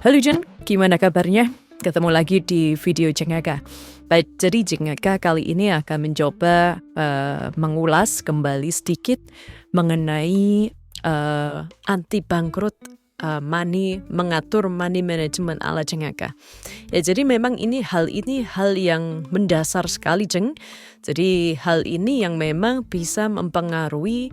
Halo Jen, gimana kabarnya? Ketemu lagi di video Jengaka. Baik, jadi Jengaka kali ini akan mencoba mengulas kembali sedikit mengenai anti bangkrut mengatur money management ala Jengaka. Ya, jadi memang hal ini hal yang mendasar sekali, Jeng. Jadi hal ini yang memang bisa mempengaruhi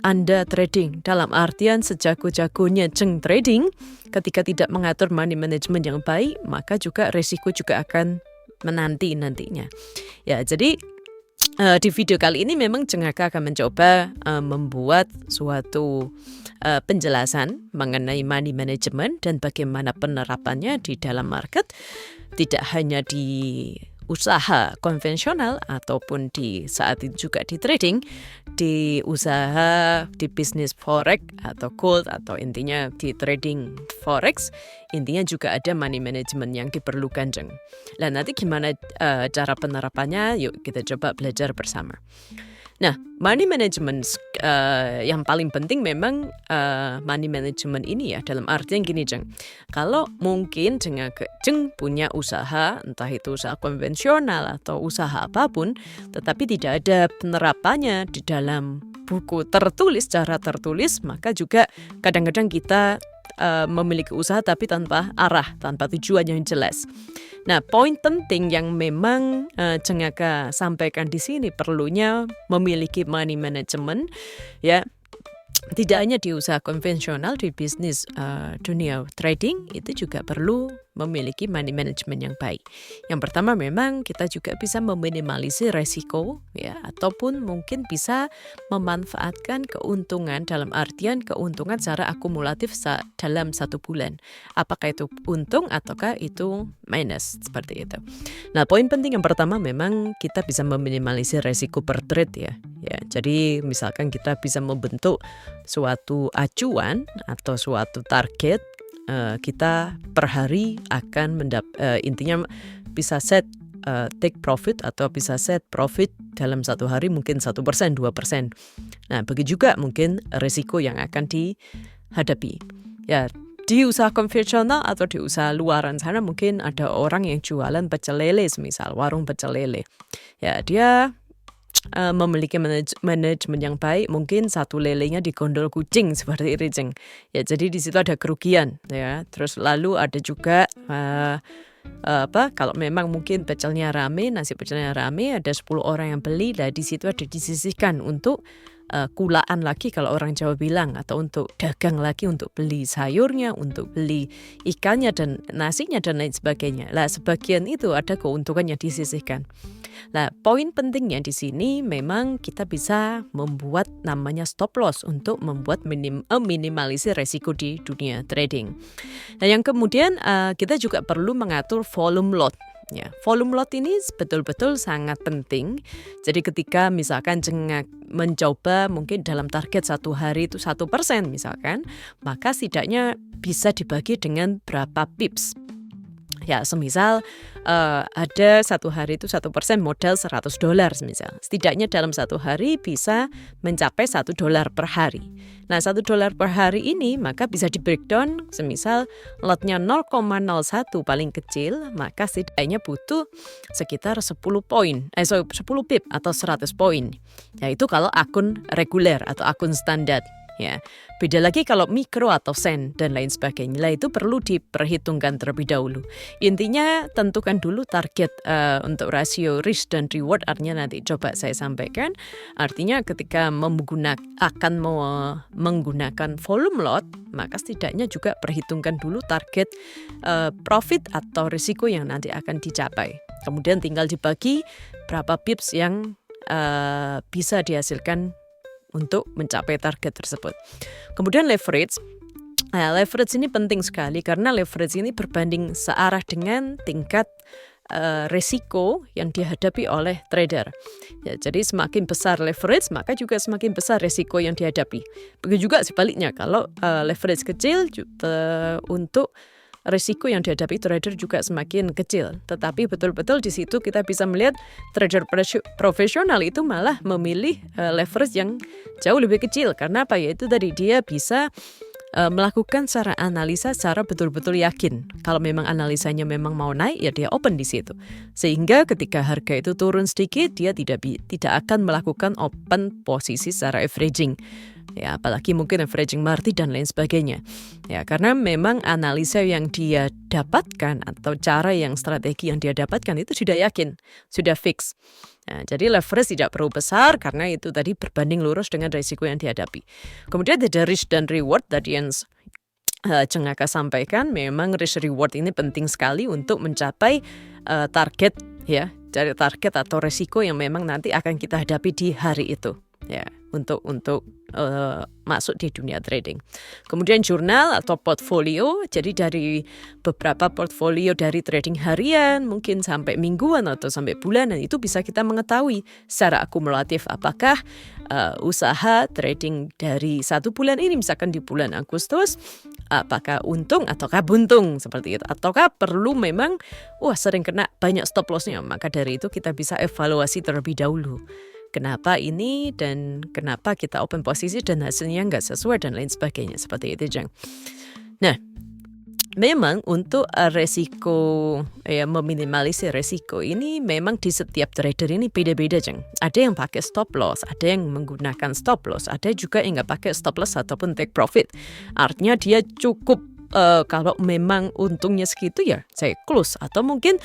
Anda trading, dalam artian sejago-jagonya Jeng trading, ketika tidak mengatur money management yang baik, maka juga resiko juga akan menanti nantinya. Ya, jadi di video kali ini memang Jengaka akan mencoba membuat suatu penjelasan mengenai money management dan bagaimana penerapannya di dalam market, tidak hanya di usaha konvensional ataupun di saat itu juga di trading, di usaha di bisnis forex atau gold, atau intinya di trading forex, intinya juga ada money management yang diperlukan, Jeng. Dan nanti gimana cara penerapannya, yuk kita coba belajar bersama. Nah, money management yang paling penting memang money management ini ya, dalam artian gini, Jeng. Kalau mungkin Jeng punya usaha, entah itu usaha konvensional atau usaha apapun, tetapi tidak ada penerapannya di dalam buku tertulis, secara tertulis, maka juga kadang-kadang kita memiliki usaha tapi tanpa arah, tanpa tujuan yang jelas. Nah, poin penting yang memang Jengaka sampaikan di sini perlunya memiliki money management, ya. Tidak hanya di usaha konvensional, di bisnis dunia trading itu juga perlu memiliki money management yang baik. Yang pertama memang kita juga bisa meminimalisir resiko, ya, ataupun mungkin bisa memanfaatkan keuntungan, dalam artian keuntungan secara akumulatif dalam satu bulan. Apakah itu untung ataukah itu minus, seperti itu. Nah, poin penting yang pertama memang kita bisa meminimalisir resiko per trade, ya. Jadi misalkan kita bisa membentuk suatu acuan atau suatu target, kita per hari akan intinya bisa set take profit atau bisa set profit dalam satu hari mungkin 1%, 2%. Nah, begitu juga mungkin resiko yang akan dihadapi. Ya, di usaha konvensional atau di usaha luaran sana mungkin ada orang yang jualan pecel lele, semisal warung pecel lele. Ya, dia memiliki manajemen yang baik, mungkin satu lelenya digondol kucing seperti itu, Jeng. Ya, jadi di situ ada kerugian, ya. Terus lalu ada juga kalau memang mungkin pecelnya rame, nasi pecelnya rame, ada 10 orang yang beli, dan di situ ada disisihkan untuk kulaan lagi kalau orang Jawa bilang, atau untuk dagang lagi, untuk beli sayurnya, untuk beli ikannya dan nasinya dan lain sebagainya. Lah, sebagian itu ada keuntungan yang disisihkan. Nah, poin pentingnya di sini memang kita bisa membuat namanya stop loss untuk membuat minimalisir resiko di dunia trading. Nah, yang kemudian kita juga perlu mengatur volume lot. Ya, volume lot ini betul-betul sangat penting. Jadi ketika misalkan Jengak mencoba mungkin dalam target satu hari itu 1% misalkan, maka setidaknya bisa dibagi dengan berapa pips. Ya, semisal ada satu hari itu 1% modal $100 misal. Setidaknya dalam satu hari bisa mencapai $1 per hari. Nah, $1 per hari ini maka bisa di breakdown, semisal lotnya 0,01 paling kecil, maka setidaknya butuh sekitar 10 pip atau 100 poin. Yaitu kalau akun reguler atau akun standar. Ya, beda lagi kalau mikro atau sen dan lain sebagainya. Lah, itu perlu diperhitungkan terlebih dahulu. Intinya tentukan dulu target untuk rasio risk dan reward, artinya nanti coba saya sampaikan. Artinya ketika akan menggunakan volume lot, maka setidaknya juga perhitungkan dulu target profit atau risiko yang nanti akan dicapai. Kemudian tinggal dibagi berapa pips yang bisa dihasilkan untuk mencapai target tersebut. Kemudian leverage. Leverage ini penting sekali karena leverage ini berbanding searah dengan tingkat resiko yang dihadapi oleh trader. Ya, jadi semakin besar leverage, maka juga semakin besar resiko yang dihadapi. Begitu juga sebaliknya, kalau leverage kecil untuk risiko yang dihadapi trader juga semakin kecil. Tetapi betul-betul di situ kita bisa melihat trader profesional itu malah memilih leverage yang jauh lebih kecil. Karena apa? Yaitu tadi dia bisa melakukan secara analisa secara betul-betul yakin. Kalau memang analisanya memang mau naik, ya dia open di situ. Sehingga ketika harga itu turun sedikit, dia tidak akan melakukan open posisi secara averaging. Ya, apalagi mungkin averaging marti dan lain sebagainya. Ya, karena memang analisa yang dia dapatkan atau strategi yang dia dapatkan itu sudah yakin, sudah fix. Nah, jadi leverage tidak perlu besar karena itu tadi berbanding lurus dengan risiko yang dihadapi. Kemudian ada risk dan reward tadi yang Cheng Aka sampaikan, memang risk reward ini penting sekali untuk mencapai target, ya, dari target atau risiko yang memang nanti akan kita hadapi di hari itu, ya, untuk masuk di dunia trading. Kemudian jurnal atau portfolio, jadi dari beberapa portfolio dari trading harian mungkin sampai mingguan atau sampai bulanan, itu bisa kita mengetahui secara akumulatif apakah usaha trading dari 1 bulan ini, misalkan di bulan Agustus, apakah untung ataukah buntung seperti itu, ataukah perlu memang sering kena banyak stop lossnya. Maka dari itu kita bisa evaluasi terlebih dahulu. Kenapa ini dan kenapa kita open posisi dan hasilnya nggak sesuai dan lain sebagainya. Seperti itu, Jeng. Nah, memang untuk resiko, meminimalisir resiko ini memang di setiap trader ini beda-beda, Jeng. Ada yang pakai stop loss, ada yang menggunakan stop loss, ada juga yang nggak pakai stop loss ataupun take profit. Artinya dia cukup kalau memang untungnya segitu ya saya close, atau mungkin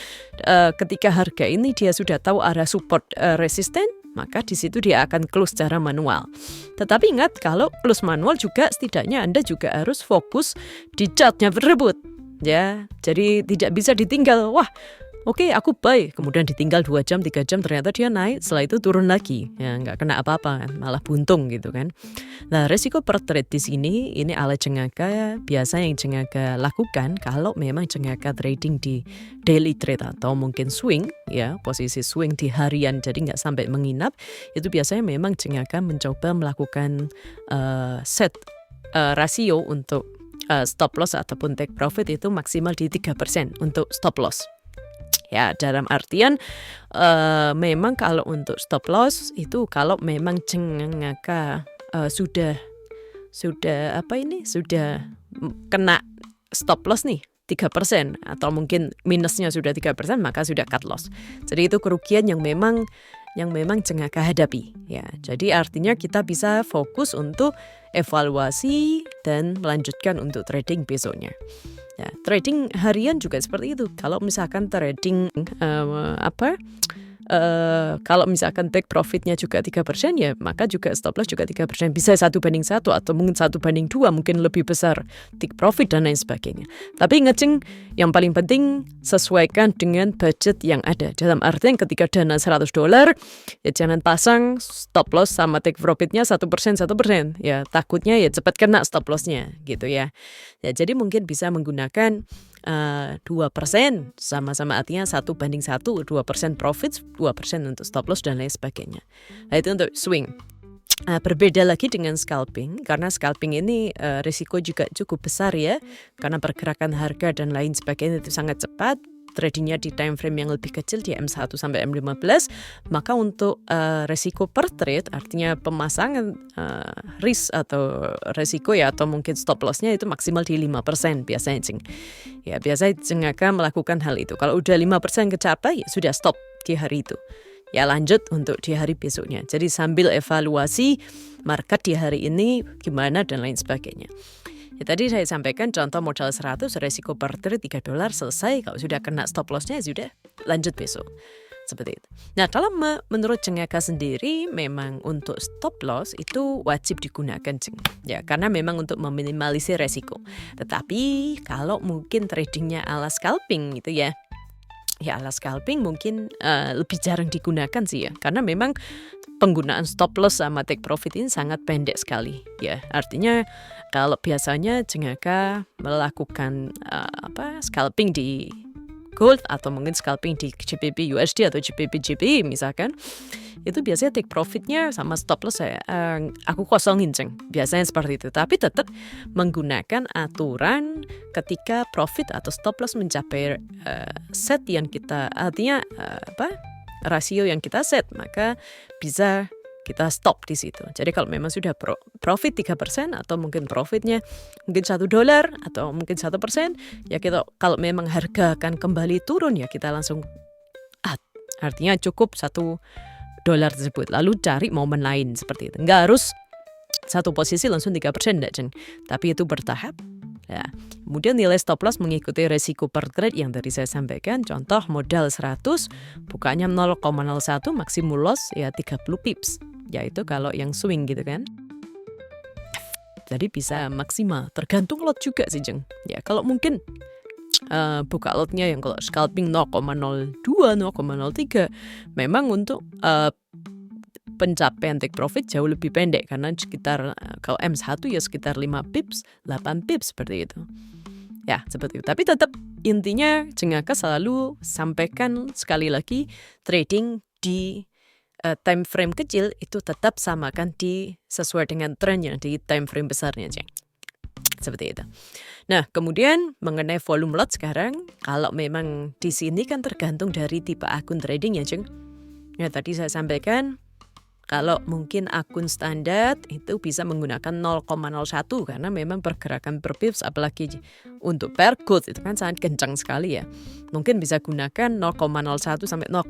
ketika harga ini dia sudah tahu arah support resisten, maka di situ dia akan close secara manual. Tetapi ingat, kalau close manual juga setidaknya Anda juga harus fokus di chartnya tersebut, ya. Jadi tidak bisa ditinggal. Wah, oke, aku buy, kemudian ditinggal 2 jam, 3 jam, ternyata dia naik, setelah itu turun lagi. Ya, nggak kena apa-apa kan, malah buntung gitu kan. Nah, resiko per trade di sini, ini ala Cheng Aka, biasa yang Cheng Aka lakukan kalau memang Cheng Aka trading di daily trade atau mungkin swing, ya, posisi swing di harian, jadi nggak sampai menginap, itu biasanya memang Cheng Aka mencoba melakukan set rasio untuk stop loss ataupun take profit itu maksimal di 3% untuk stop loss. Ya, dalam artian memang kalau untuk stop loss itu kalau memang Cheng Aka sudah kena stop loss nih 3% atau mungkin minusnya sudah 3%, maka sudah cut loss. Jadi itu kerugian yang memang Cheng Aka hadapi, ya. Jadi artinya kita bisa fokus untuk evaluasi dan melanjutkan untuk trading besoknya. Ya, trading harian juga seperti itu. Kalau misalkan trading kalau misalkan take profitnya juga 3%, ya maka juga stop loss juga 3%. Bisa 1:1 atau mungkin 1:2, mungkin lebih besar take profit dan lain sebagainya. Tapi ingat, Ceng, yang paling penting sesuaikan dengan budget yang ada. Dalam artian ketika dana $100, ya jangan pasang stop loss sama take profitnya 1%. Ya takutnya ya cepat kena stop lossnya gitu ya. Ya, jadi mungkin bisa menggunakan 2%, sama-sama artinya 1:1, 2% profit, 2% untuk stop loss dan lain sebagainya. Nah, itu untuk swing. Berbeda lagi dengan scalping, karena scalping ini risiko juga cukup besar ya, karena pergerakan harga dan lain sebagainya itu sangat cepat. Tradingnya di time frame yang lebih kecil, di M1 sampai M15, maka untuk resiko per trade, artinya pemasangan risk atau resiko ya, atau mungkin stop lossnya itu maksimal di 5% biasanya, Ceng. Ya, biasanya Cheng Aka melakukan hal itu. Kalau udah 5% kecapai, ya sudah stop di hari itu. Ya, lanjut untuk di hari besoknya. Jadi sambil evaluasi market di hari ini gimana dan lain sebagainya. Ya, tadi saya sampaikan contoh modal 100, resiko per trade $3 selesai. Kalau sudah kena stop lossnya, sudah lanjut besok. Seperti itu. Nah, kalau menurut Cheng Aka sendiri, memang untuk stop loss itu wajib digunakan, Ceng. Ya, karena memang untuk meminimalisir resiko. Tetapi kalau mungkin tradingnya ala scalping gitu ya, ala scalping mungkin lebih jarang digunakan sih ya, karena memang penggunaan stop loss sama take profit ini sangat pendek sekali ya. Artinya kalau biasanya Cheng Aka melakukan scalping di gold atau mungkin scalping di GBP USD atau GBP GBP misalkan, itu biasanya take profitnya sama stop loss aku kosongin, Ceng. Biasanya seperti itu. Tapi tetap menggunakan aturan ketika profit atau stop loss mencapai set yang kita, artinya rasio yang kita set, maka bisa kita stop di situ. Jadi kalau memang sudah profit 3% atau mungkin profitnya mungkin $1 atau mungkin 1%, ya kita kalau memang harga akan kembali turun ya kita langsung artinya cukup $1 tersebut. Lalu cari momen lain seperti itu. Nggak harus satu posisi langsung 3% enggak, Jeng. Tapi itu bertahap. Ya. Kemudian nilai stop loss mengikuti resiko per trade yang tadi saya sampaikan. Contoh modal 100, bukanya 0,01, maksimum loss ya 30 pips. Yaitu kalau yang swing gitu kan. Jadi bisa maksimal, tergantung lot juga sih, Jeng. Ya kalau mungkin buka lotnya yang kalau scalping 0,02, 0,03 memang untuk pencapaian take profit jauh lebih pendek karena sekitar kalau M1 ya sekitar 5 pips, 8 pips seperti itu. Ya, seperti itu. Tapi tetap intinya Jengaka selalu sampaikan sekali lagi trading di time frame kecil itu tetap samakan sesuai dengan tren yang di time frame besarnya, Jeng. Seperti itu. Nah, kemudian mengenai volume lot sekarang, kalau memang di sini kan tergantung dari tipe akun trading ya, Jeng. Ya, tadi saya sampaikan kalau mungkin akun standar itu bisa menggunakan 0,01 karena memang pergerakan per pips apalagi untuk pair good itu kan sangat kencang sekali ya. Mungkin bisa gunakan 0,01 sampai 0,05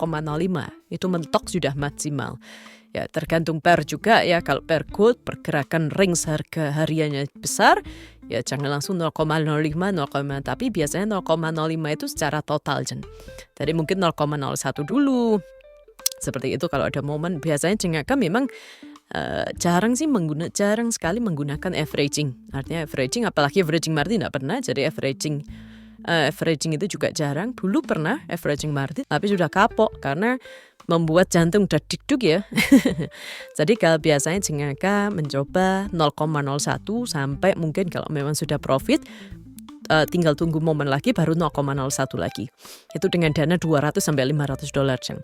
itu mentok sudah maksimal. Ya tergantung pair juga ya, kalau pair good pergerakan range harga hariannya besar ya jangan langsung 0,05 tapi biasanya 0,05 itu secara total Jadi mungkin 0,01 dulu. Seperti itu kalau ada momen. Biasanya Jengaka memang jarang sekali menggunakan averaging. Artinya averaging, apalagi averaging margin tidak pernah. Jadi averaging itu juga jarang. Dulu pernah averaging margin, tapi sudah kapok karena membuat jantung deg-deg ya. Jadi kalau biasanya Jengaka mencoba 0,01 sampai mungkin kalau memang sudah profit, tinggal tunggu momen lagi baru 0,01 lagi. Itu dengan dana $200 sampai $500, Jeng.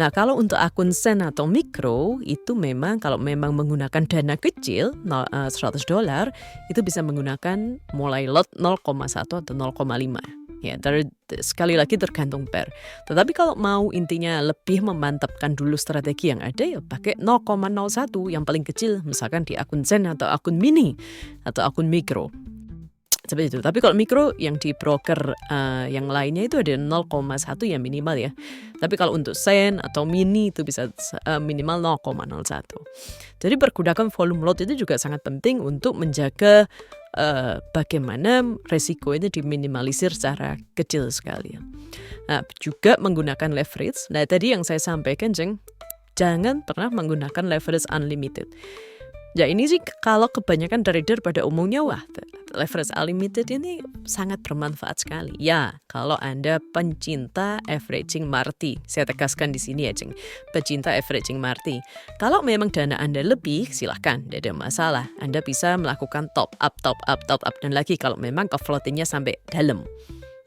Nah, kalau untuk akun sen atau mikro itu memang kalau memang menggunakan dana kecil $100 itu bisa menggunakan mulai lot 0,1 atau 0,5. Ya, sekali lagi tergantung pair. Tetapi kalau mau intinya lebih memantapkan dulu strategi yang ada ya pakai 0,01 yang paling kecil misalkan di akun sen atau akun mini atau akun mikro. Seperti itu. Tapi kalau mikro yang di broker yang lainnya itu ada 0,1 yang minimal ya. Tapi kalau untuk sen atau mini itu bisa minimal 0,01. Jadi pergunakan volume lot itu juga sangat penting untuk menjaga bagaimana resiko itu diminimalisir secara kecil sekali. Nah, juga menggunakan leverage. Nah, tadi yang saya sampaikan, Jeng, jangan pernah menggunakan leverage unlimited. Ya ini sih kalau kebanyakan trader pada umumnya leverage unlimited ini sangat bermanfaat sekali. Ya, kalau Anda pencinta averaging marti, saya tegaskan di sini ya, Jeng. Pencinta averaging marti. Kalau memang dana Anda lebih, silahkan, tidak ada masalah. Anda bisa melakukan top up, dan lagi kalau memang ke floatingnya sampai dalam.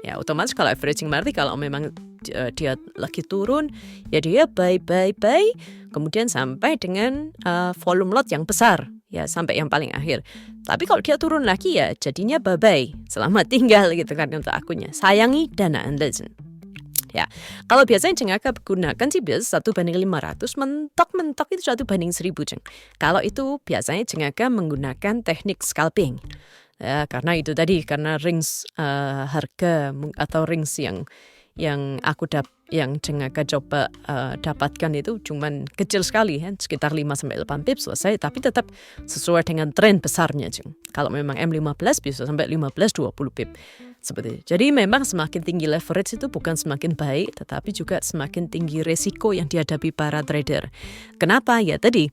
Ya, otomatis kalau averaging marti kalau memang dia lagi turun, ya dia buy, kemudian sampai dengan volume lot yang besar, ya sampai yang paling akhir. Tapi kalau dia turun lagi ya jadinya bye-bye, selamat tinggal gitu kan untuk akunnya. Sayangi dana Anda. Ya, kalau biasanya Jengaka gunakan sih biasa 1:500, mentok itu 1:1000, Jeng. Kalau itu biasanya Jengaka menggunakan teknik scalping. Ya, karena itu tadi, karena range harga atau range yang Jengaka coba dapatkan itu cuman kecil sekali ya, sekitar 5-8 pips selesai, tapi tetap sesuai dengan tren besarnya, Jeng. Kalau memang M15 bisa sampai 15-20 pip. Seperti itu. Jadi memang semakin tinggi leverage itu bukan semakin baik, tetapi juga semakin tinggi resiko yang dihadapi para trader. Kenapa? Ya tadi,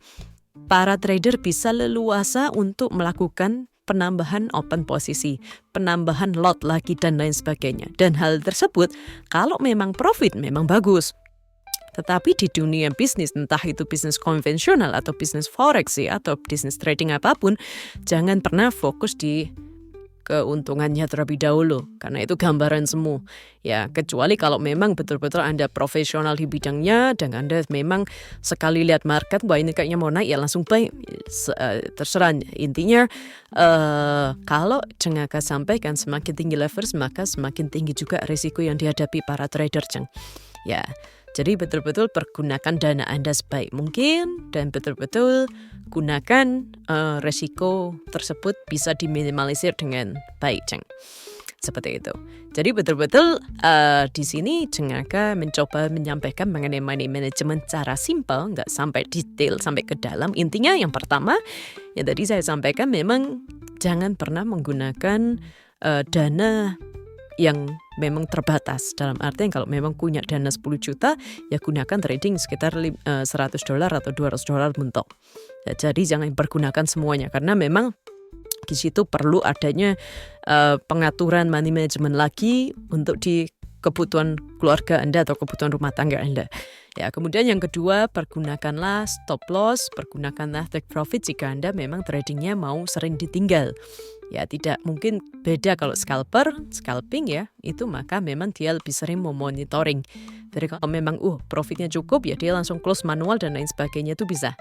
para trader bisa leluasa untuk melakukan penambahan open posisi, penambahan lot lagi dan lain sebagainya. Dan hal tersebut kalau memang profit memang bagus. Tetapi di dunia bisnis, entah itu bisnis konvensional atau bisnis forex ya, atau bisnis trading apapun, jangan pernah fokus di keuntungannya terlebih dahulu, karena itu gambaran semu. Ya, kecuali kalau memang betul-betul Anda profesional di bidangnya dan Anda memang sekali lihat market, wah ini kayaknya mau naik, ya langsung buy. Terserah. Intinya kalau Jengaka sampaikan semakin tinggi leverage, maka semakin tinggi juga risiko yang dihadapi para trader, Jeng. Ya, Jadi betul-betul pergunakan dana Anda sebaik mungkin dan betul-betul gunakan resiko tersebut bisa diminimalisir dengan baik, Ceng. Seperti itu. Jadi betul-betul di sini Ceng Aga mencoba menyampaikan mengenai money management secara simpel, nggak sampai detail, sampai ke dalam. Intinya yang pertama, yang tadi saya sampaikan memang jangan pernah menggunakan dana yang memang terbatas. Dalam artian kalau memang punya dana 10 juta, ya gunakan trading sekitar $100 atau $200 mentok. Ya, jadi jangan pergunakan semuanya karena memang di situ perlu adanya pengaturan money management lagi untuk di kebutuhan keluarga Anda atau kebutuhan rumah tangga Anda. Ya, kemudian yang kedua, pergunakanlah stop loss, pergunakanlah take profit jika Anda memang tradingnya mau sering ditinggal. Ya, tidak mungkin beda kalau scalping ya, itu maka memang dia lebih sering memonitoring. Jadi kalau memang profitnya cukup ya dia langsung close manual dan lain sebagainya itu bisa.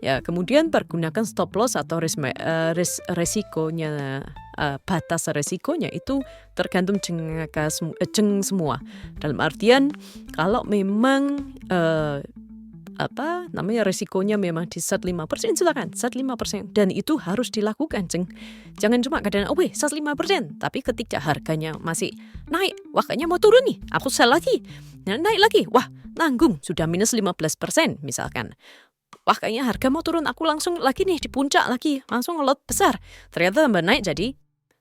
Ya, kemudian pergunakan stop loss atau resikonya, batas resikonya itu tergantung Ceng semua. Dalam artian kalau memang resikonya memang di set 5%, silakan set 5%. Dan itu harus dilakukan, Ceng. Jangan cuma kadang set 5%, tapi ketika harganya masih naik, wah kayaknya mau turun nih, aku sell lagi. Nah, naik lagi, wah nanggung, sudah minus 15% misalkan. Wah kayaknya harga mau turun, aku langsung lagi nih di puncak lagi, langsung lot besar. Ternyata tambah naik jadi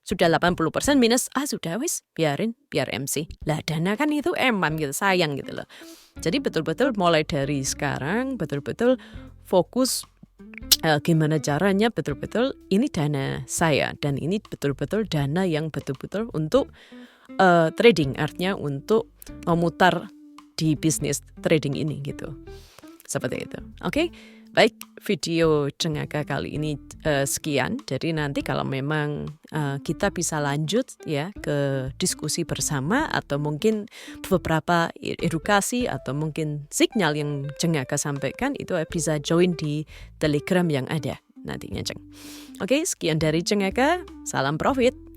sudah 80% minus, sudah wis, biar MC. Lah dana kan itu gitu, sayang gitu loh. Jadi betul-betul mulai dari sekarang, betul-betul fokus gimana caranya betul-betul ini dana saya. Dan ini betul-betul dana yang betul-betul untuk trading, artinya untuk memutar di bisnis trading ini gitu. Seperti itu. Oke? Baik, video Ceng Aga kali ini sekian. Jadi nanti kalau memang kita bisa lanjut ya ke diskusi bersama atau mungkin beberapa edukasi atau mungkin signal yang Ceng Aga sampaikan itu bisa join di Telegram yang ada nantinya, Ceng. Oke, sekian dari Ceng Aga. Salam profit.